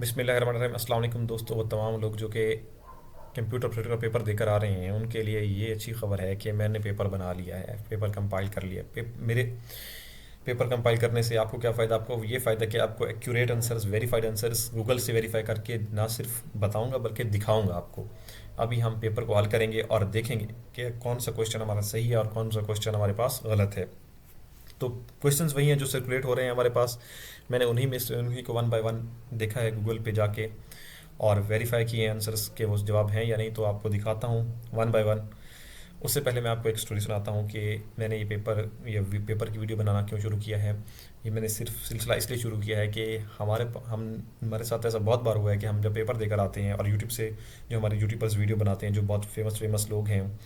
बिस्मिल्लाहिर्रहमानिर्रहीम। अस्सलाम वालेकुम दोस्तों, वो तमाम लोग जो कि कंप्यूटर ऑपरेटर का पेपर देकर आ रहे हैं उनके लिए ये अच्छी खबर है कि मैंने पेपर बना लिया है, पेपर कंपाइल कर लिया। मेरे पेपर कंपाइल करने से आपको क्या फ़ायदा? आपको ये फ़ायदा कि आपको accurate answers, verified answers Google से वेरीफाई करके ना सिर्फ बताऊंगा बल्कि दिखाऊंगा आपको। अभी हम पेपर को हल करेंगे और देखेंगे कि कौन सा क्वेश्चन हमारा सही है और कौन सा क्वेश्चन हमारे पास गलत है। तो क्वेश्चंस वही हैं जो सर्कुलेट हो रहे हैं हमारे पास। मैंने उन्हीं को वन बाय वन देखा है गूगल पे जाके और वेरीफाई किए आंसर्स के वो जवाब हैं या नहीं। तो आपको दिखाता हूँ वन बाय वन। उससे पहले मैं आपको एक स्टोरी सुनाता हूँ कि मैंने ये पेपर की वीडियो बनाना क्यों शुरू किया है। ये मैंने सिर्फ सिलसिला इसलिए शुरू किया है कि हमारे साथ ऐसा बहुत बार हुआ है कि हम जब पेपर देकर आते हैं और यूट्यूब से जो हमारे यूट्यूबर्स वीडियो बनाते हैं जो बहुत फेमस लोग हैं,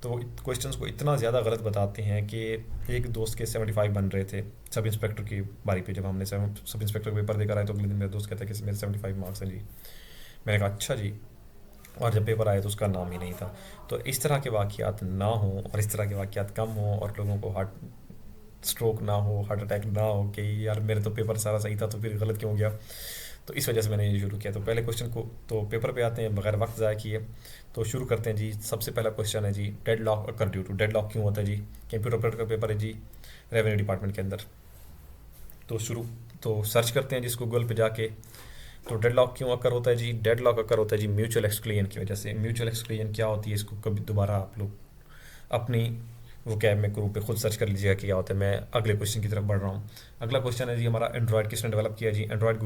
तो वो क्वेश्चंस को इतना ज़्यादा गलत बताते हैं कि एक दोस्त के 75 बन रहे थे सब इंस्पेक्टर की बारी पे। जब हमने सब इंस्पेक्टर का पेपर देकर आए तो अगले दिन मेरे दोस्त कहता है कि मेरे 75 मार्क्स हैं जी। मैंने कहा अच्छा जी। और जब पेपर आया तो उसका नाम ही नहीं था। तो इस तरह के वाक़यात ना हो और इस तरह के वाक़यात कम हो और लोगों को हार्ट स्ट्रोक ना हो, हार्ट अटैक ना हो कि यार मेरे तो पेपर सारा सही था तो फिर गलत क्यों हो गया। तो इस वजह से मैंने ये शुरू किया। तो पहले क्वेश्चन को तो पेपर पे आते हैं बगैर वक्त ज़ाया किए। तो शुरू करते हैं जी। सबसे पहला क्वेश्चन है जी, dead lock occur due to. Dead lock क्यों होता है जी? कंप्यूटर ऑपरेटर का पेपर है जी, रेवेन्यू डिपार्टमेंट के अंदर। तो शुरू तो सर्च करते हैं जिसको गूगल पे जाके। तो डेड लॉक क्यों अकर होता है जी? डेड लॉक अकर होता है जी म्यूचुअल एक्सक्लूजन की वजह से। म्यूचुअल एक्सक्लूजन क्या होती है इसको कभी दोबारा आप लोग अपनी वो कैब में ग्रुप पे खुद सर्च कर लीजिएगा कि क्या होता है। मैं अगले क्वेश्चन की तरफ बढ़ रहा हूँ। अगला क्वेश्चन है जी हमारा, एंड्रॉयड किसने डेवलप किया जी? एंड्रॉयड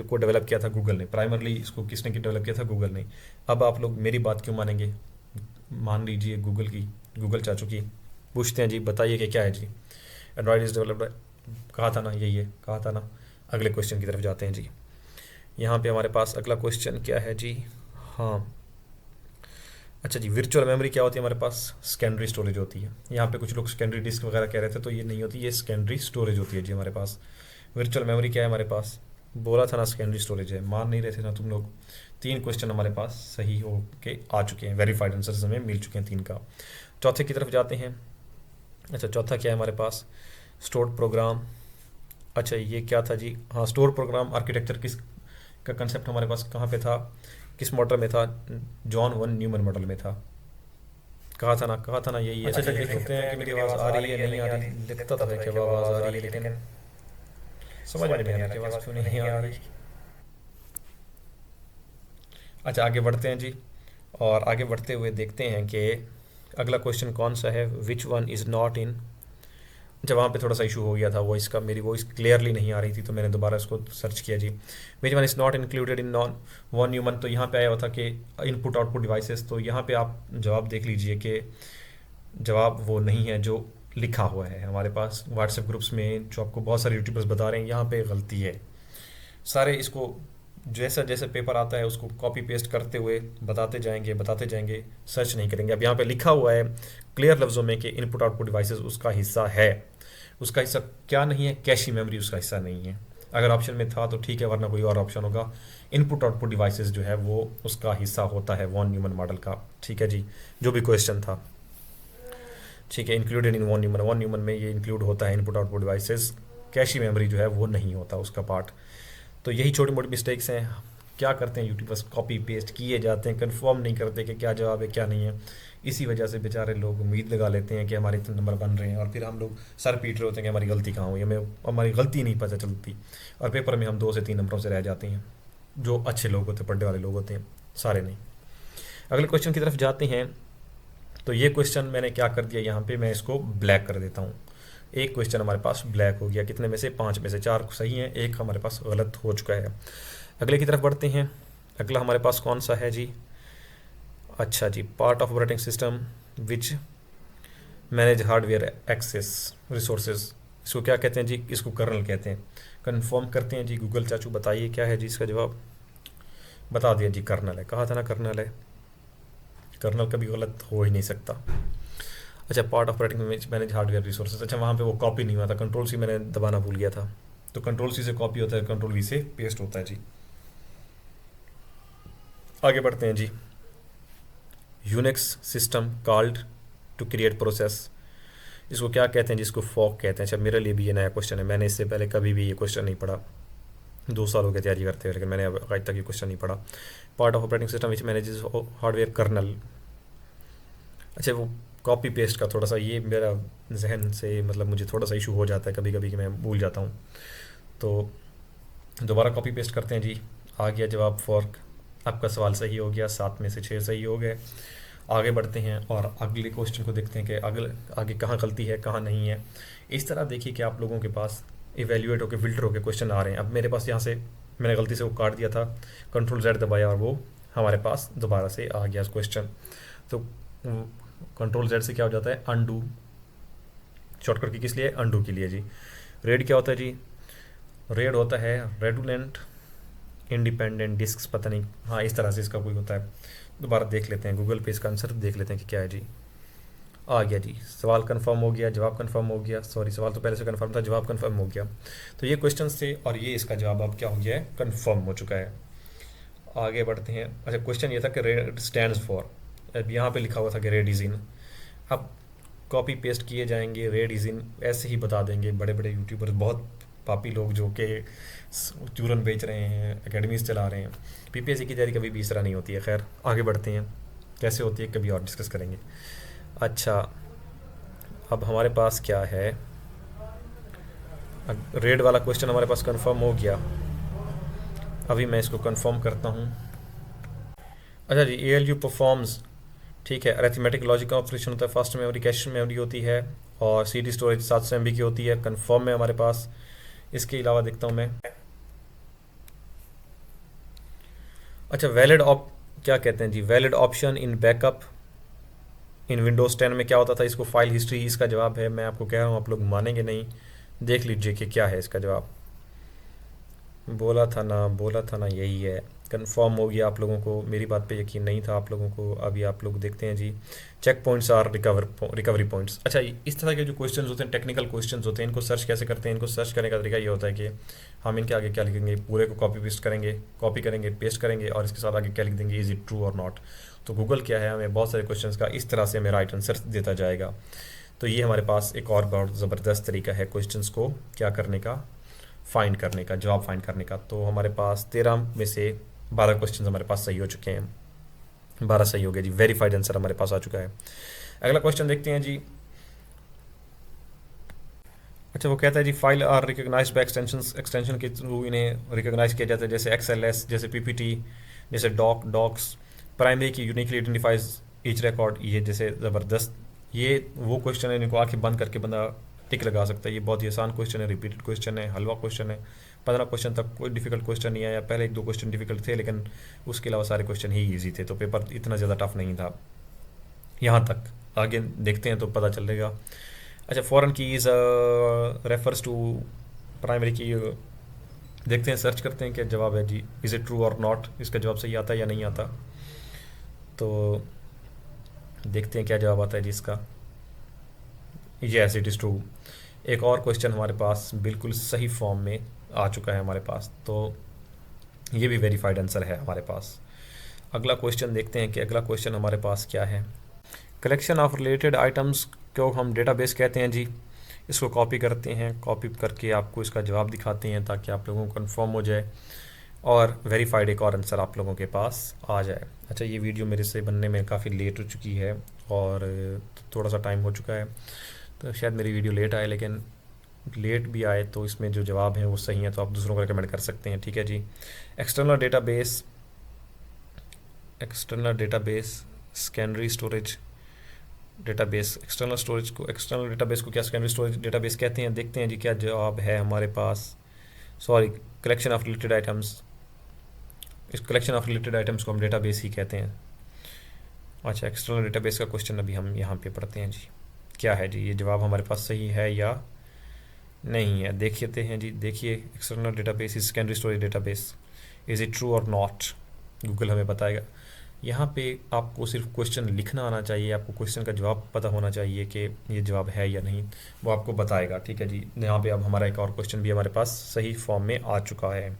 को डेवलप किया था गूगल ने। प्राइमरली इसको किसने डेवलप किया था? गूगल ने। अब आप लोग मेरी बात क्यों मानेंगे? मान लीजिए गूगल चाचू की पूछते हैं जी बताइए कि क्या है जी एंड्रॉयड इज डेवलप्ड। कहा था ना, यही है, कहा था ना। अगले क्वेश्चन की तरफ जाते हैं जी। यहाँ पे हमारे पास अगला क्वेश्चन क्या है जी? हाँ, अच्छा जी, वर्चुअल मेमोरी क्या होती है हमारे पास? सेकेंडरी स्टोरेज होती है। यहाँ पे कुछ लोग सेकेंडरी डिस्क वगैरह कह रहे थे, तो ये नहीं होती, ये सेकेंडरी स्टोरेज होती है जी हमारे पास। वर्चुअल मेमोरी क्या है हमारे पास? बोला था ना सेकेंडरी स्टोरेज है, मान नहीं रहे थे ना तुम लोग। 3 क्वेश्चन हमारे पास सही हो के आ चुके हैं, वेरीफाइड आंसर हमें मिल चुके हैं 3 का। चौथे की तरफ जाते हैं। अच्छा, चौथा क्या है हमारे पास? Stored program. अच्छा, ये क्या था जी? हाँ, स्टोर प्रोग्राम आर्किटेक्चर किस का कंसेप्ट हमारे पास कहाँ पे था, किस मॉडल में था? जॉन वन न्यूमन मॉडल में था। कहा था ना यही है। अच्छा, देख सकते हैं कि मेरी आवाज़ आ रही है नहीं आ रही। लगता तो है कि आवाज़ आ रही है लेकिन समझ में नहीं आ रहा कि आवाज़ क्यों नहीं आ रही। अच्छा, आगे बढ़ते हैं जी। और आगे बढ़ते हुए देखते हैं कि अगला क्वेश्चन कौन सा है। विच वन इज़ नॉट इन। जब वहाँ पे थोड़ा सा इशू हो गया था वॉइस का, मेरी वॉइस क्लियरली नहीं आ रही थी, तो मैंने दोबारा इसको सर्च किया जी। Which one is not included in non one human. तो यहाँ पे आया हुआ था कि इनपुट आउटपुट डिवाइसेस। तो यहाँ पे आप जवाब देख लीजिए कि जवाब वो नहीं है जो लिखा हुआ है हमारे पास व्हाट्सएप ग्रुप्स में, जो आपको बहुत सारे यूट्यूबर्स बता रहे हैं। यहाँ पे गलती है। सारे इसको जैसा जैसे पेपर आता है उसको कॉपी पेस्ट करते हुए बताते जाएंगे, सर्च नहीं करेंगे। अब यहाँ पे लिखा हुआ है क्लियर लफ्ज़ों में कि इनपुट आउटपुट डिवाइसेस उसका हिस्सा है। उसका हिस्सा क्या नहीं है? कैशी मेमोरी उसका हिस्सा नहीं है। अगर ऑप्शन में था तो ठीक है, वरना कोई और ऑप्शन होगा। इनपुट आउटपुट डिवाइसेस जो है वो उसका हिस्सा होता है वॉन न्यूमन मॉडल का। ठीक है जी, जो भी क्वेश्चन था। ठीक है, इंक्लूडेड इन वॉन न्यूमन में ये इंक्लूड होता है इनपुट आउटपुट डिवाइसेस। कैशी मेमोरी जो है वो नहीं होता उसका पार्ट। तो यही छोटी मोटी मिस्टेक्स हैं। क्या करते हैं यूट्यूबर्स, कॉपी पेस्ट किए जाते हैं, कंफर्म नहीं करते कि क्या जवाब है क्या नहीं है। इसी वजह से बेचारे लोग उम्मीद लगा लेते हैं कि हमारे इतने नंबर बन रहे हैं और फिर हम लोग सर पीट रहे होते हैं कि हमारी गलती कहाँ हुई, हमें हमारी गलती नहीं पता चलती और पेपर में हम 2 से 3 नंबरों से रह जाते हैं। जो अच्छे लोग होते हैं, पढ़ने वाले लोग होते हैं, सारे नहीं। अगले क्वेश्चन की तरफ जाते हैं। तो ये क्वेश्चन मैंने क्या कर दिया, यहाँ पे मैं इसको ब्लैक कर देता हूँ। एक क्वेश्चन हमारे पास ब्लैक हो गया। कितने में से? 5 में से 4 सही हैं, एक हमारे पास गलत हो चुका है। अगले की तरफ बढ़ते हैं। अगला हमारे पास कौन सा है जी? अच्छा जी, part of operating system which manage hardware access resources. इसको क्या कहते हैं जी? इसको कर्नल कहते हैं। कंफर्म करते हैं जी। गूगल चाचू बताइए क्या है जी इसका जवाब? बता दिया जी, कर्नल है। कहा था ना कर्नल है। कर्नल कभी गलत हो ही नहीं सकता। अच्छा, part of operating manage hardware resources. अच्छा, वहाँ पे वो कॉपी नहीं हुआ था, कंट्रोल सी मैंने दबाना भूल गया था। तो कंट्रोल सी से कॉपी होता है, कंट्रोल वी से पेस्ट होता है जी। आगे बढ़ते हैं जी। Unix system called to create process. इसको क्या कहते हैं? जिसको फॉक कहते हैं। अच्छा, मेरे लिए भी ये नया क्वेश्चन है, मैंने इससे पहले कभी भी ये क्वेश्चन नहीं पढ़ा। 2 साल हो गए तैयारी करते हुए, लेकिन मैंने अब आज तक ये क्वेश्चन नहीं पढ़ा। Part of operating system which manages hardware kernel. अच्छा, वो कॉपी पेस्ट का थोड़ा सा ये मेरा जहन से मतलब मुझे थोड़ा सा इशू हो जाता है कभी कभी कि मैं भूल जाता हूँ। तो दोबारा कॉपी पेस्ट करते हैं जी। आ गया जवाब फॉर, आपका सवाल सही हो गया, 7 में से 6 सही हो गए। आगे बढ़ते हैं और अगले क्वेश्चन को देखते हैं कि अगले आगे कहाँ गलती है कहाँ नहीं है। इस तरह देखिए कि आप लोगों के पास इवेल्युएट होकर फिल्टर होकर क्वेश्चन आ रहे हैं। अब मेरे पास यहाँ से मैंने गलती से वो काट दिया था, Ctrl Z दबाया और वो हमारे पास दोबारा से आ गया क्वेश्चन। तो Ctrl Z से क्या हो जाता है, अनडू। शॉर्टकट की किस लिए, अनडू के लिए जी। रेड क्या होता है जी, रेड होता है रेडुलेंट इंडिपेंडेंट डिस्क, पता नहीं, हाँ इस तरह से इसका कोई होता है। दोबारा देख लेते हैं गूगल पे इसका आंसर देख लेते हैं कि क्या है जी। आ गया जी, सवाल कंफर्म हो गया, जवाब कंफर्म हो गया। सॉरी, सवाल तो पहले से कंफर्म था, जवाब कंफर्म हो गया। तो ये क्वेश्चन थे और ये इसका जवाब अब क्या हो गया है, कंफर्म हो चुका है। आगे बढ़ते हैं। अच्छा, क्वेश्चन ये था कि रेड स्टैंड्स फॉर, अब यहाँ पे लिखा हुआ था कि रेड इज इन। अब कॉपी पेस्ट किए जाएंगे, रेड इज इन ऐसे ही बता देंगे बड़े बड़े यूट्यूबर्स, बहुत पापी लोग जो कि चूरन बेच रहे हैं, एकेडमीज चला रहे हैं। पीपीएससी की तैयारी कभी भी इस तरह नहीं होती है। खैर आगे बढ़ते हैं, कैसे होती है कभी और डिस्कस करेंगे। अच्छा, अब हमारे पास क्या है, रेड वाला क्वेश्चन हमारे पास कंफर्म हो गया। अभी मैं इसको कंफर्म करता हूँ। अच्छा जी, ए एल यू परफॉर्म्स, ठीक है, अरिथमेटिक लॉजिक ऑपरेशन होता है, फास्ट मेमोरी कैश मेमोरी होती है, और सी डी स्टोरेज 700 MB की होती है, कंफर्म है हमारे पास। इसके अलावा देखता हूँ मैं। अच्छा, वैलिड ऑप क्या कहते हैं जी, valid option in backup in Windows 10 में क्या होता था, इसको फाइल हिस्ट्री इसका जवाब है। मैं आपको कह रहा हूँ, आप लोग मानेंगे नहीं, देख लीजिए कि क्या है इसका जवाब। बोला था ना, बोला था ना, यही है। कंफर्म हो गया, आप लोगों को मेरी बात पे यकीन नहीं था आप लोगों को। अभी आप लोग देखते हैं जी, check points are recovery points. अच्छा, इस तरह के जो क्वेश्चंस होते हैं, टेक्निकल क्वेश्चंस होते हैं, इनको सर्च कैसे करते हैं, इनको सर्च करने का तरीका ये होता है कि हम इनके आगे क्या लिखेंगे, पूरे को कॉपी पेस्ट करेंगे, कॉपी करेंगे, पेस्ट करेंगे, और इसके साथ आगे क्या लिख देंगे, is it true or not. तो गूगल क्या है, हमें बहुत सारे क्वेश्चंस का इस तरह से हमें राइट आंसर देता जाएगा। तो ये हमारे पास एक और बहुत ज़बरदस्त तरीका है क्वेश्चंस को क्या करने का, फाइंड करने का, जवाब फाइंड करने का। तो हमारे पास 13 में से 12 क्वेश्चन हमारे पास सही हो चुके हैं, 12 सही हो गए जी, वेरीफाइड आंसर हमारे पास आ चुका है। अगला क्वेश्चन देखते हैं जी। अच्छा, वो कहता है जी, file are recognized by extension के थ्रू इन्हें रिकॉग्नाइज किया जाता है, जैसे XLS, जैसे PPT, जैसे docs. Primary key uniquely identifies each record, ये जैसे ज़बरदस्त, ये वो क्वेश्चन है इनको आंखें बंद करके बंदा टिक लगा सकता है। ये बहुत ही आसान क्वेश्चन है, रिपीटेड क्वेश्चन है, हलवा क्वेश्चन है। 15 क्वेश्चन तक कोई डिफिकल्ट क्वेश्चन नहीं आया, पहले 1-2 क्वेश्चन डिफिकल्ट थे, लेकिन उसके अलावा सारे क्वेश्चन ही ईजी थे, तो पेपर इतना ज़्यादा टफ नहीं था यहाँ तक। आगे देखते हैं तो पता चलेगा। अच्छा, foreign keys refers to primary key, देखते हैं, सर्च करते हैं क्या जवाब है जी। Is it true or not, इसका जवाब सही आता है या नहीं आता, तो देखते हैं क्या जवाब आता है जी इसका। Yes, it is true. एक और क्वेश्चन हमारे पास बिल्कुल सही फॉर्म में आ चुका है हमारे पास, तो ये भी वेरीफाइड आंसर है हमारे पास। अगला क्वेश्चन देखते हैं कि अगला क्वेश्चन हमारे पास क्या है। कलेक्शन ऑफ रिलेटेड आइटम्स को हम डेटाबेस कहते हैं जी। इसको कॉपी करते हैं, कॉपी करके आपको इसका जवाब दिखाते हैं ताकि आप लोगों को कंफर्म हो जाए और वेरीफाइड एक और आंसर आप लोगों के पास आ जाए। अच्छा, ये वीडियो मेरे से बनने में काफ़ी लेट हो चुकी है और थोड़ा सा टाइम हो चुका है, तो शायद मेरी वीडियो लेट आए, लेकिन लेट भी आए तो इसमें जो जवाब हैं वो सही हैं, तो आप दूसरों को रिकमेंड कर सकते हैं, ठीक है जी। External database secondary storage database, external database को क्या सेकेंडरी स्टोरेज डेटाबेस कहते हैं। देखते हैं जी क्या जवाब है हमारे पास। Sorry, collection of related items, इस कलेक्शन ऑफ रिलेटेड आइटम्स को हम डेटाबेस ही कहते हैं। अच्छा, एक्सटर्नल डेटाबेस का क्वेश्चन अभी हम यहाँ पे पढ़ते हैं जी, क्या है जी, ये जवाब हमारे पास सही है या नहीं है, देखते हैं जी। देखिए, external database is secondary storage database, is it true or not, Google हमें बताएगा। यहाँ पे आपको सिर्फ क्वेश्चन लिखना आना चाहिए, आपको क्वेश्चन का जवाब पता होना चाहिए कि ये जवाब है या नहीं, वो आपको बताएगा, ठीक है जी। यहाँ पे अब हमारा एक और क्वेश्चन भी हमारे पास सही फॉर्म में आ चुका है।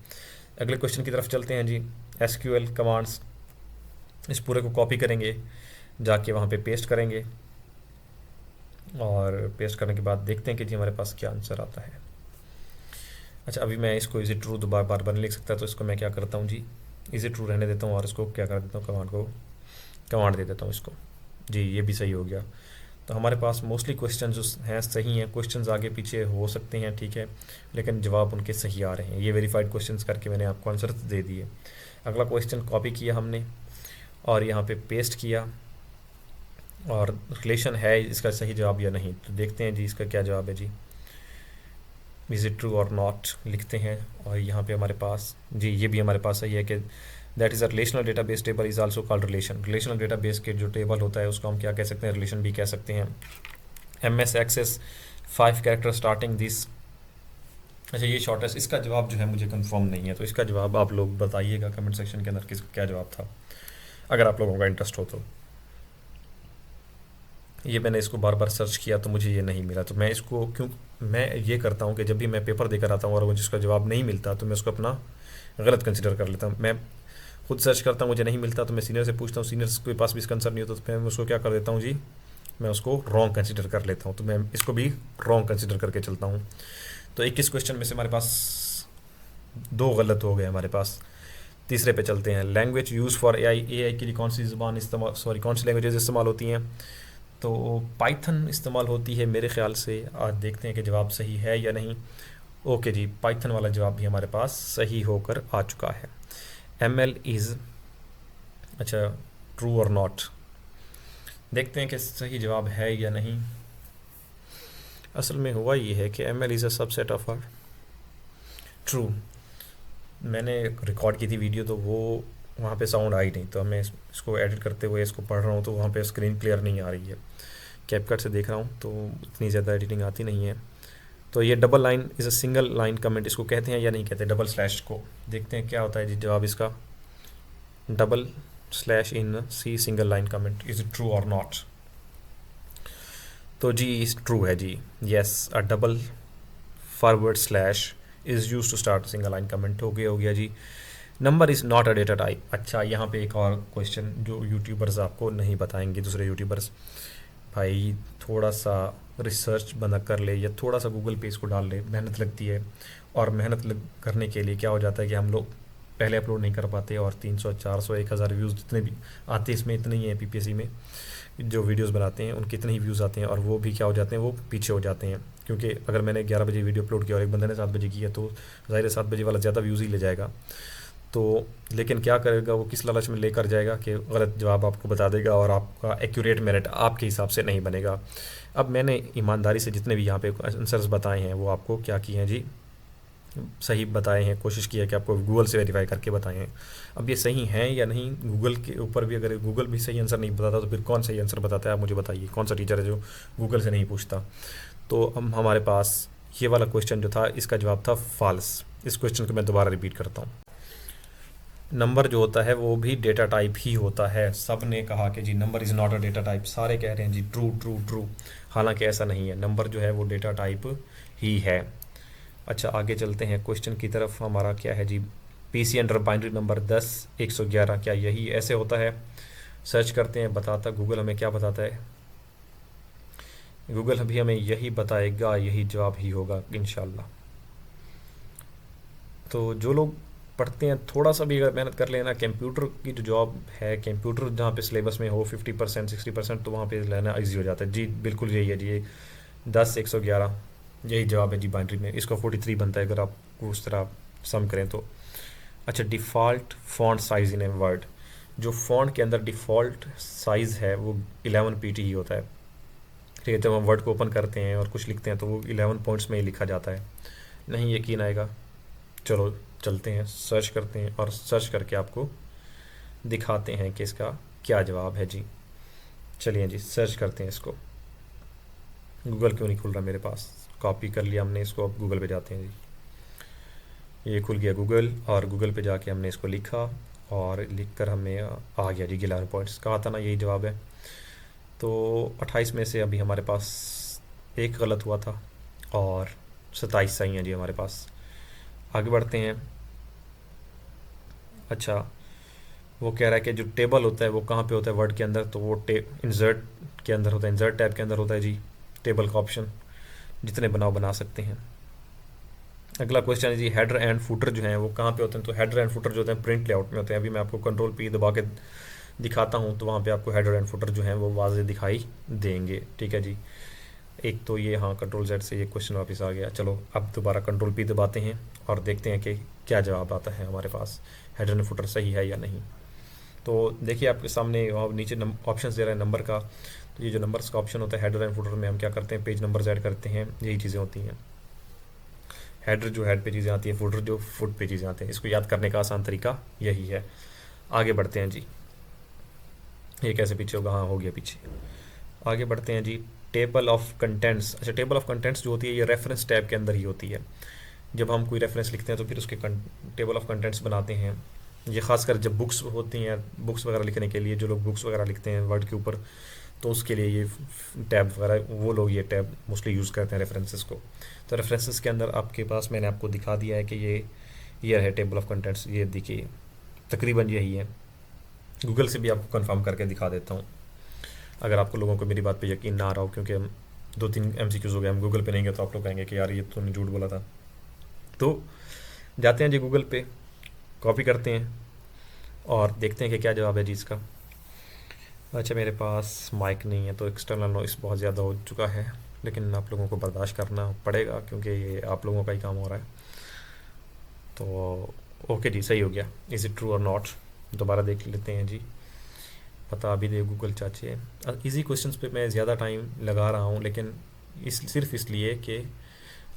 अगले क्वेश्चन की तरफ चलते हैं जी। SQL कमांड्स, इस पूरे को कॉपी करेंगे, जाके वहाँ पे पेस्ट करेंगे, और पेस्ट करने के बाद देखते हैं कि जी हमारे पास क्या आंसर आता है। अच्छा, अभी मैं इसको इज़ इट ट्रू दोबारा बार बार नहीं लिख सकता, तो इसको मैं क्या करता हूँ जी, इज़ इट ट्रू रहने देता हूँ और इसको क्या कर देता हूँ, कमांड दे देता हूँ इसको। जी ये भी सही हो गया। तो हमारे पास मोस्टली क्वेश्चन जो हैं सही हैं, क्वेश्चंस आगे पीछे हो सकते हैं, ठीक है, लेकिन जवाब उनके सही आ रहे हैं। ये वेरीफाइड क्वेश्चंस करके मैंने आपको आंसर दे दिए। अगला क्वेश्चन कॉपी किया हमने और यहाँ पे पेस्ट किया, और रिलेशन है इसका सही जवाब या नहीं, तो देखते हैं जी इसका क्या जवाब है जी। Is it true or not लिखते हैं, और यहाँ पे हमारे पास जी ये भी हमारे पास सही है कि that is a relational database table is also called relation. Relational database के जो टेबल होता है उसको हम क्या कह सकते हैं, रिलेशन भी कह सकते हैं। M S access 5 character starting this. अच्छा, ये शॉर्टेस्ट, इसका जवाब जो है मुझे कंफर्म नहीं है, तो इसका जवाब आप लोग बताइएगा कमेंट सेक्शन के अंदर किसका क्या जवाब था, अगर आप लोगों का इंटरेस्ट हो तो। ये मैंने इसको बार बार सर्च किया तो मुझे ये नहीं मिला, तो मैं इसको क्यों, मैं ये करता हूँ कि जब भी मैं पेपर देकर आता हूँ और मुझे इसका जवाब नहीं मिलता तो मैं उसको अपना गलत कंसिडर कर लेता हूँ। मैं खुद सर्च करता हूँ, मुझे नहीं मिलता तो मैं सीनियर से पूछता हूँ, सीनियर के पास भी इसका आंसर नहीं होता तो मैं उसको क्या कर देता हूँ जी, मैं उसको रॉन्ग कंसिडर कर लेता हूँ, तो मैं इसको भी रॉन्ग कंसिडर करके चलता हूँ। तो 21 क्वेश्चन में से हमारे पास 2 गलत हो गए हमारे पास। तीसरे पे चलते हैं। लैंग्वेज यूज़ फॉर ए आई के लिए कौन सी ज़ुबान इस्तेमाल, सॉरी कौन सी लैंग्वेजेस इस्तेमाल होती हैं, तो पाइथन इस्तेमाल होती है मेरे ख्याल से। आज देखते हैं कि जवाब सही है या नहीं। ओके जी, पाइथन वाला जवाब भी हमारे पास सही होकर आ चुका है। एम एल इज़, अच्छा ट्रू और नॉट, देखते हैं कि सही जवाब है या नहीं। असल में हुआ ये है कि M L is a subset of R true. मैंने रिकॉर्ड की थी वीडियो तो वो वहाँ पे साउंड आई नहीं, तो मैं इसको एडिट करते हुए इसको पढ़ रहा हूँ तो वहाँ पे स्क्रीन क्लियर नहीं आ रही है। कैपकट से देख रहा हूँ तो इतनी ज़्यादा एडिटिंग आती नहीं है। तो ये double line is a single line comment, इसको कहते हैं या नहीं कहते, डबल स्लैश को। देखते हैं क्या होता है जी जवाब इसका। Double slash in C single line comment, is it true or not, तो जी ट्रू है जी। Yes, a double forward slash is use to start single line comment. हो गया जी। Number is not a data type. अच्छा, यहाँ पे एक और क्वेश्चन जो यूट्यूबर्स आपको नहीं बताएंगे, दूसरे यूट्यूबर्स, भाई थोड़ा सा रिसर्च बंदा कर ले या थोड़ा सा गूगल पे इसको डाल ले, मेहनत लगती है। और करने के लिए क्या हो जाता है कि हम लोग पहले अपलोड नहीं कर पाते, और 300 400 1000 व्यूज़ जितने भी आते हैं इसमें, इतने ही हैं पीपीएससी में जो वीडियोस बनाते हैं उनके इतने ही व्यूज़ आते हैं, और वो भी क्या हो जाते हैं, वो पीछे हो जाते हैं। क्योंकि अगर मैंने 11 बजे वीडियो अपलोड किया और एक बंदे ने 7 बजे किया तो ज़ाहिर है 7 बजे वाला ज़्यादा व्यूज़ ही ले जाएगा। तो लेकिन क्या करेगा वो, किस लालच में लेकर जाएगा कि गलत जवाब आपको बता देगा और आपका एक्यूरेट मेरिट आपके हिसाब से नहीं बनेगा। अब मैंने ईमानदारी से जितने भी यहाँ पे आंसर्स बताए हैं वो आपको क्या किए हैं जी, सही बताए हैं, कोशिश की है कि आपको गूगल से वेरीफाई करके बताएं हैं। अब ये सही हैं या नहीं, गूगल के ऊपर भी, अगर गूगल भी सही आंसर नहीं बताता तो फिर कौन सही आंसर बताता है, आप मुझे बताइए कौन सा टीचर है जो गूगल से नहीं पूछता। तो हम हमारे पास ये वाला क्वेश्चन जो था इसका जवाब था फॉल्स। इस क्वेश्चन को मैं दोबारा रिपीट करता हूँ। नंबर जो होता है वो भी डेटा टाइप ही होता है। सब ने कहा कि जी number is not a data type, सारे कह रहे हैं जी ट्रू ट्रू ट्रू, हालांकि ऐसा नहीं है, नंबर जो है वो डेटा टाइप ही है। अच्छा, आगे चलते हैं क्वेश्चन की तरफ। हमारा क्या है जी, पीसी अंडर बाइनरी नंबर 10 111, क्या यही ऐसे होता है? सर्च करते हैं, बताता गूगल हमें क्या बताता है। गूगल भी हमें यही बताएगा, यही जवाब ही होगा इंशाल्लाह। तो जो लोग पढ़ते हैं थोड़ा सा भी अगर मेहनत कर लेना, कंप्यूटर की जो जॉब है, कंप्यूटर जहाँ पे सिलेबस में हो 50% 60%, तो वहाँ पे लेना ईजी हो जाता है जी। बिल्कुल यही है जी, ये 10 111 यही जवाब है जी बाइनरी में। इसका 43 बनता है अगर आप उस तरह सम करें तो। अच्छा, default font size in a word, जो फॉन्ट के अंदर डिफ़ॉल्ट साइज़ है वो 11 पीटी ही होता है। ठीक है, जब हम वर्ड को ओपन करते हैं और कुछ लिखते हैं तो वो 11 पॉइंट्स में ही लिखा जाता है। नहीं यकीन आएगा, चलो चलते हैं, सर्च करते हैं और सर्च करके आपको दिखाते हैं कि इसका क्या जवाब है जी। चलिए जी, सर्च करते हैं इसको। गूगल क्यों नहीं खुल रहा मेरे पास, कॉपी कर लिया हमने इसको, अब गूगल पे जाते हैं जी। ये खुल गया गूगल, और गूगल पे जाके हमने इसको लिखा और लिख कर हमें आ गया जी 11 पॉइंट्स। कहा था ना यही जवाब है। तो 28 में से अभी हमारे पास एक गलत हुआ था और 27 सही हैं जी हमारे पास। आगे बढ़ते हैं। अच्छा, वो कह रहा है कि जो टेबल होता है वो कहाँ पे होता है वर्ड के अंदर, तो वो इंसर्ट के अंदर होता है, इंसर्ट टैब के अंदर होता है जी टेबल का ऑप्शन। जितने बनाओ बना सकते हैं। अगला क्वेश्चन है जी, हेडर एंड फुटर जो हैं वो कहाँ पे होते हैं? तो हेडर एंड फुटर जो होते हैं प्रिंट लेआउट में होते हैं। अभी मैं आपको कंट्रोल पी दबा के दिखाता हूँ तो वहाँ पे आपको हेडर एंड फुटर जो हैं वो वाज़े दिखाई देंगे। ठीक है जी, एक तो ये, हाँ कंट्रोल जेड से ये क्वेश्चन वापस आ गया। चलो अब दोबारा कंट्रोल पी दबाते हैं और देखते हैं कि क्या जवाब आता है हमारे पास, हेडर एंड फुटर सही है या नहीं। तो देखिए आपके सामने नीचे ऑप्शन दे रहा है नंबर का। तो ये जो नंबर्स का ऑप्शन होता है हेडर एंड फुटर में, हम क्या करते हैं, पेज नंबर ऐड करते हैं, यही चीज़ें होती हैं। हेडर जो हेड पे चीज़ें आती हैं, फुटर जो फुट पे चीज़ें आती हैं। इसको याद करने का आसान तरीका यही है। आगे बढ़ते हैं जी, ये कैसे पीछे होगा, हाँ हो गया पीछे। आगे बढ़ते हैं जी, टेबल ऑफ कंटेंट्स। अच्छा, टेबल ऑफ कंटेंट्स जो होती है ये रेफरेंस टैब के अंदर ही होती है। जब हम कोई रेफरेंस लिखते हैं तो फिर उसके टेबल ऑफ कंटेंट्स बनाते हैं। ये खासकर जब बुक्स होती हैं, बुक्स वगैरह लिखने के लिए, जो लोग बुक्स वगैरह लिखते हैं वर्ड के ऊपर, तो उसके लिए ये टैब वगैरह वो लोग ये टैब मोस्टली यूज़ करते हैं रेफरेंसेस को। तो रेफरेंसेस के अंदर आपके पास मैंने आपको दिखा दिया है कि ये है टेबल ऑफ कंटेंट्स। ये देखिए तकरीबन यही है। गूगल से भी आपको कंफर्म करके दिखा देता हूँ अगर आपको लोगों को मेरी बात पे यकीन ना आ रहा हो, क्योंकि हम 2-3 MCQs हो गए, हम गूगल पे नहीं गए तो आप लोग कहेंगे कि यार ये तूने झूठ बोला था। तो जाते हैं जी गूगल पे, कॉपी करते हैं और देखते हैं कि क्या जवाब है जी इसका। अच्छा, मेरे पास माइक नहीं है तो एक्सटर्नल नॉइस बहुत ज़्यादा हो चुका है, लेकिन आप लोगों को बर्दाश्त करना पड़ेगा क्योंकि ये आप लोगों का ही काम हो रहा है। तो ओके जी, सही हो गया। Is it true or not, दोबारा देख लेते हैं जी। पता अभी दे गूगल चाचे। इजी क्वेश्चंस पे मैं ज़्यादा टाइम लगा रहा हूँ, लेकिन सिर्फ इसलिए कि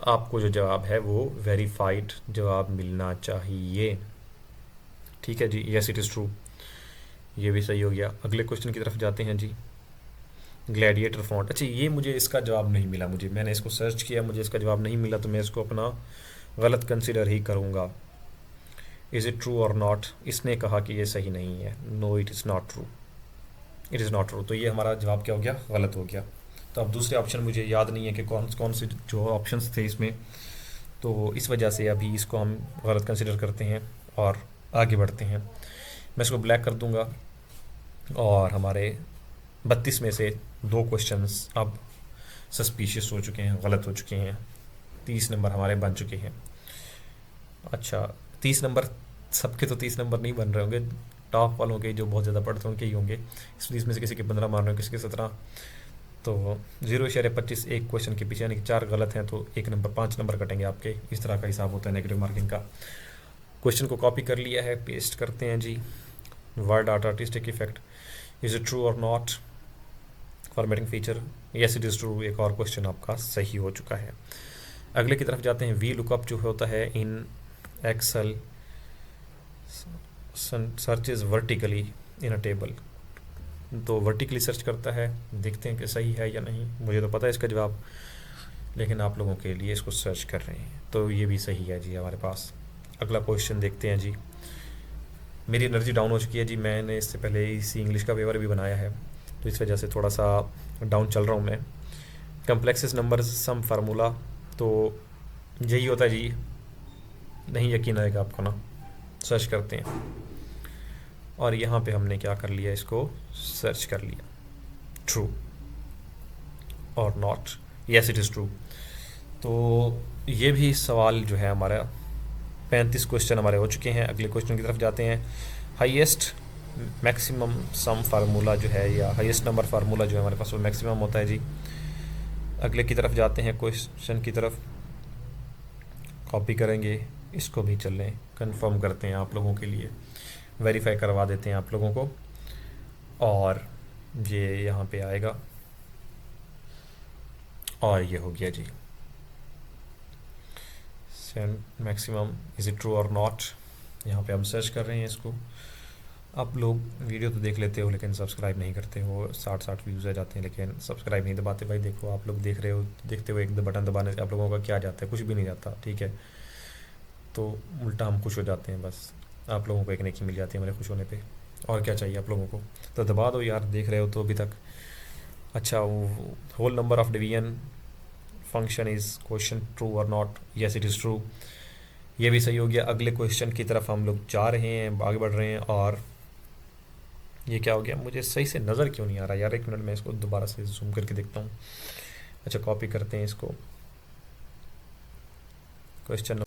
आपको जो जवाब है वो वेरीफाइड जवाब मिलना चाहिए। ठीक है जी, यस इट इज़ ट्रू, ये भी सही हो गया। अगले क्वेश्चन की तरफ जाते हैं जी, ग्लैडिएटर फॉन्ट। अच्छा, ये मुझे इसका जवाब नहीं मिला, मैंने इसको सर्च किया, मुझे इसका जवाब नहीं मिला, तो मैं इसको अपना गलत कंसिडर ही करूँगा। Is it true or not, इसने कहा कि ये सही नहीं है। No it is not true, it is not true. तो ये हमारा जवाब क्या हो गया, गलत हो गया। तो अब दूसरे ऑप्शन मुझे याद नहीं है कि कौन कौन से जो ऑप्शंस थे इसमें, तो इस वजह से अभी इसको हम गलत कंसिडर करते हैं और आगे बढ़ते हैं। मैं इसको ब्लैक कर दूंगा और हमारे 32 में से 2 क्वेश्चंस अब सस्पिशियस हो चुके हैं, गलत हो चुके हैं। 30 नंबर हमारे बन चुके हैं। अच्छा, 30 नंबर, सबके तो 30 नंबर नहीं बन रहे होंगे, टॉप वालों के जो बहुत ज़्यादा पढ़ते हैं उनके ही होंगे। इसमें से किसी के 15 मान रहे हो, किसी के 17। तो 0.25 एक क्वेश्चन के पीछे, यानी कि 4 गलत हैं तो 1 नंबर, 5 नंबर कटेंगे आपके। इस तरह का हिसाब होता है नेगेटिव मार्किंग का। क्वेश्चन को कॉपी कर लिया है, पेस्ट करते हैं जी। Word art artistic effect, is it true or not, formatting feature, yes it is true. एक और क्वेश्चन आपका सही हो चुका है। अगले की तरफ जाते हैं। वी लुकअप जो होता है in Excel searches vertically in a table, तो वर्टिकली सर्च करता है। देखते हैं कि सही है या नहीं, मुझे तो पता है इसका जवाब, लेकिन आप लोगों के लिए इसको सर्च कर रहे हैं। तो ये भी सही है जी हमारे पास। अगला क्वेश्चन देखते हैं जी। मेरी एनर्जी डाउन हो चुकी है जी, मैंने इससे पहले इसी इंग्लिश का पेपर भी बनाया है, तो इस वजह से थोड़ा सा डाउन चल रहा हूँ मैं। कम्प्लेक्सेस नंबर्स सम फार्मूला, तो यही होता है जी। नहीं यकीन आएगा आपको ना, सर्च करते हैं और यहाँ पे हमने क्या कर लिया, इसको सर्च कर लिया। True or not, yes it is true. तो ये भी सवाल जो है हमारा 35 क्वेश्चन हमारे हो चुके हैं। अगले क्वेश्चन की तरफ जाते हैं। हाईएस्ट मैक्सिमम सम फार्मूला जो है, या हाईएस्ट नंबर फार्मूला जो है हमारे पास, वो मैक्सिमम होता है जी। अगले की तरफ जाते हैं, क्वेश्चन की तरफ कॉपी करेंगे, इसको भी चल लें, कंफर्म करते हैं आप लोगों के लिए, वेरीफाई करवा देते हैं आप लोगों को, और ये यहाँ पे आएगा और ये हो गया जी। Send maximum, is it true or not, यहाँ पे हम सर्च कर रहे हैं इसको। आप लोग वीडियो तो देख लेते हो लेकिन सब्सक्राइब नहीं करते हो, 60 व्यूज़ आ जाते हैं लेकिन सब्सक्राइब नहीं दबाते। भाई देखो, आप लोग देख रहे हो, देखते हो, एक बटन दबाने से आप लोगों का क्या जाता है, कुछ भी नहीं जाता, ठीक है। तो उल्टा हम खुश हो जाते हैं, बस आप लोगों को एक नेकी मिल जाती है हमारे खुश होने पे, और क्या चाहिए आप लोगों को। तो दबा दो यार, देख रहे हो तो अभी तक। अच्छा, whole number of division function is question true or not, yes it is true, ये भी सही हो गया। अगले क्वेश्चन की तरफ हम लोग जा रहे हैं, आगे बढ़ रहे हैं, और ये क्या हो गया, मुझे सही से नज़र क्यों नहीं आ रहा यार, एक मिनट में इसको दोबारा से जूम करके देखता हूँ। अच्छा, कॉपी करते हैं इसको क्वेश्चन।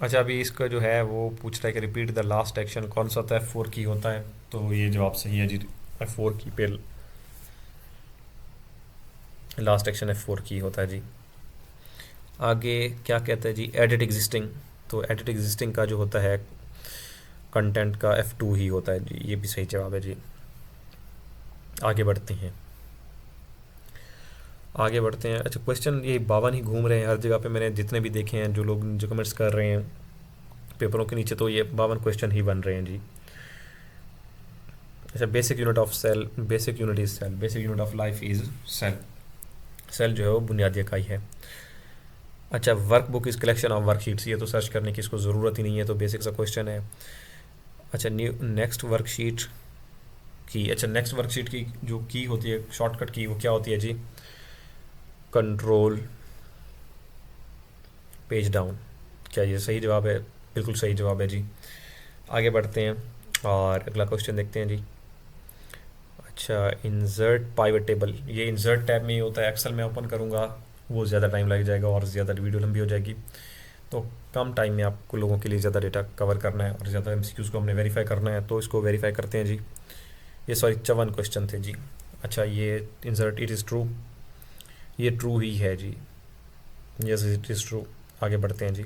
अच्छा, अभी इसका जो है वो पूछ रहा है कि रिपीट द लास्ट एक्शन कौन सा होता है, F4 की होता है, तो ये जवाब सही है जी। F4 की पे लास्ट एक्शन F4 की होता है जी। आगे क्या कहता है जी, एडिट एग्जिस्टिंग, तो एडिट एग्जिस्टिंग का जो होता है कंटेंट का F2 ही होता है जी, ये भी सही जवाब है जी। आगे बढ़ते हैं, आगे बढ़ते हैं। अच्छा, क्वेश्चन ये 52 ही घूम रहे हैं हर जगह पे, मैंने जितने भी देखे हैं, जो लोग जो कमेंट्स कर रहे हैं पेपरों के नीचे, तो ये 52 क्वेश्चन ही बन रहे हैं जी। अच्छा, basic unit of cell, basic unit is cell, basic unit of life is cell, cell जो है वो बुनियादी इकाई है। अच्छा, work book is collection of worksheets, ये तो सर्च करने की इसको ज़रूरत ही नहीं है, तो बेसिक सा क्वेश्चन है। अच्छा, न्यू नेक्स्ट वर्कशीट की, अच्छा नेक्स्ट वर्कशीट की जो की होती है, शॉर्टकट की, वो क्या होती है जी, कंट्रोल पेज डाउन। क्या ये सही जवाब है? बिल्कुल सही जवाब है जी। आगे बढ़ते हैं और अगला क्वेश्चन देखते हैं जी। अच्छा, इंसर्ट पाइवट टेबल, ये इंसर्ट टैब में ही होता है, एक्सेल में ओपन करूँगा वो ज़्यादा टाइम लग जाएगा और ज़्यादा वीडियो लंबी हो जाएगी, तो कम टाइम में आपको लोगों के लिए ज़्यादा डेटा कवर करना है और ज़्यादा एमसीक्यूज़ को हमने वेरीफाई करना है, तो इसको वेरीफाई करते हैं जी। ये सॉरी 54 क्वेश्चन थे जी। अच्छा, ये इंसर्ट इट इज़ ट्रू, ये ट्रू ही है जी, यस इट इज़ ट्रू। आगे बढ़ते हैं जी।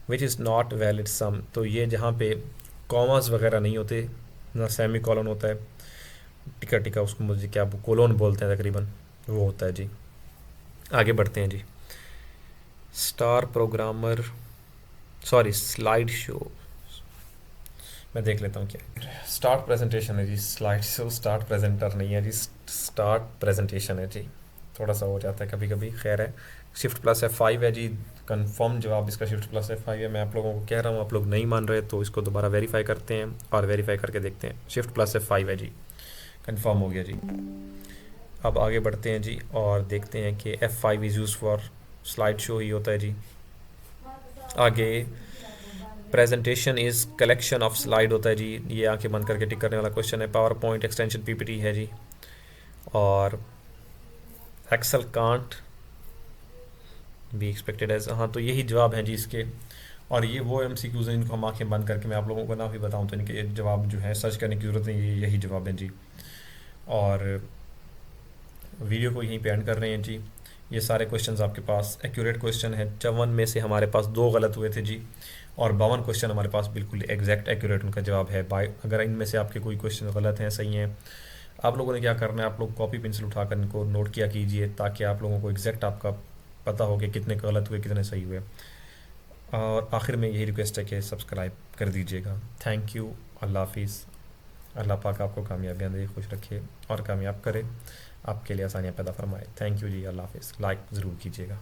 विच इज़ नॉट वैलिड सम, तो ये जहाँ पे कॉमास वगैरह नहीं होते, ना सेमी कॉलन होता है, टिका टिका उसको मुझे क्या कोलोन बोलते हैं तकरीबन, वो होता है जी। आगे बढ़ते हैं जी। Star programmer, sorry slide show, मैं देख लेता हूँ क्या स्टार्ट प्रेजेंटेशन है जी, स्लाइड शो स्टार्ट प्रेजेंटर नहीं है जी, स्टार्ट प्रेजेंटेशन है जी, थोड़ा सा हो जाता है कभी कभी, खैर है। शिफ्ट प्लस F5 है जी, कंफर्म जवाब इसका शिफ्ट प्लस F5 है। मैं आप लोगों को कह रहा हूँ, आप लोग नहीं मान रहे, तो इसको दोबारा वेरीफाई करते हैं और वेरीफाई करके देखते हैं। शिफ्ट प्लस F5 है जी, कंफर्म हो गया जी। अब आगे बढ़ते हैं जी और देखते हैं कि F5 is use for slide show ही होता है जी। आगे presentation is collection of slide होता है जी, ये आंखें बंद करके टिक करने वाला क्वेश्चन है। पावर पॉइंट एक्सटेंशन PPT है जी, और Excel can't be expected as, हाँ तो यही जवाब हैं जी इसके। और ये वो MCQs हैं इनको हम आंखें बंद करके मैं आप लोगों को ना भी बताऊं तो इनके जवाब जो है सर्च करने की ज़रूरत नहीं, ये यही जवाब हैं जी। और वीडियो को यहीं पे एंड कर रहे हैं जी। ये सारे क्वेश्चंस आपके पास एक्यूरेट क्वेश्चन है, 54 में से हमारे पास 2 गलत हुए थे जी, और 52 क्वेश्चन हमारे पास बिल्कुल एग्जैक्ट एक्यूरेट उनका जवाब है। बाय अगर इनमें से आपके कोई क्वेश्चन गलत हैं, सही हैं, आप लोगों ने क्या करना है, आप लोग कॉपी पेंसिल उठाकर इनको नोट किया कीजिए, ताकि आप लोगों को एग्जैक्ट आपका पता हो कि कितने गलत हुए कितने सही हुए। और आखिर में यही रिक्वेस्ट है कि सब्सक्राइब कर दीजिएगा। थैंक यू, अल्लाह हाफिज़। अल्लाह पाक आपको कामयाबियाँ दे, खुश रखे और कामयाब करे, आपके लिए आसानियाँ पैदा फरमाए। थैंक यू जी, अल्लाह हाफिज़। लाइक ज़रूर कीजिएगा।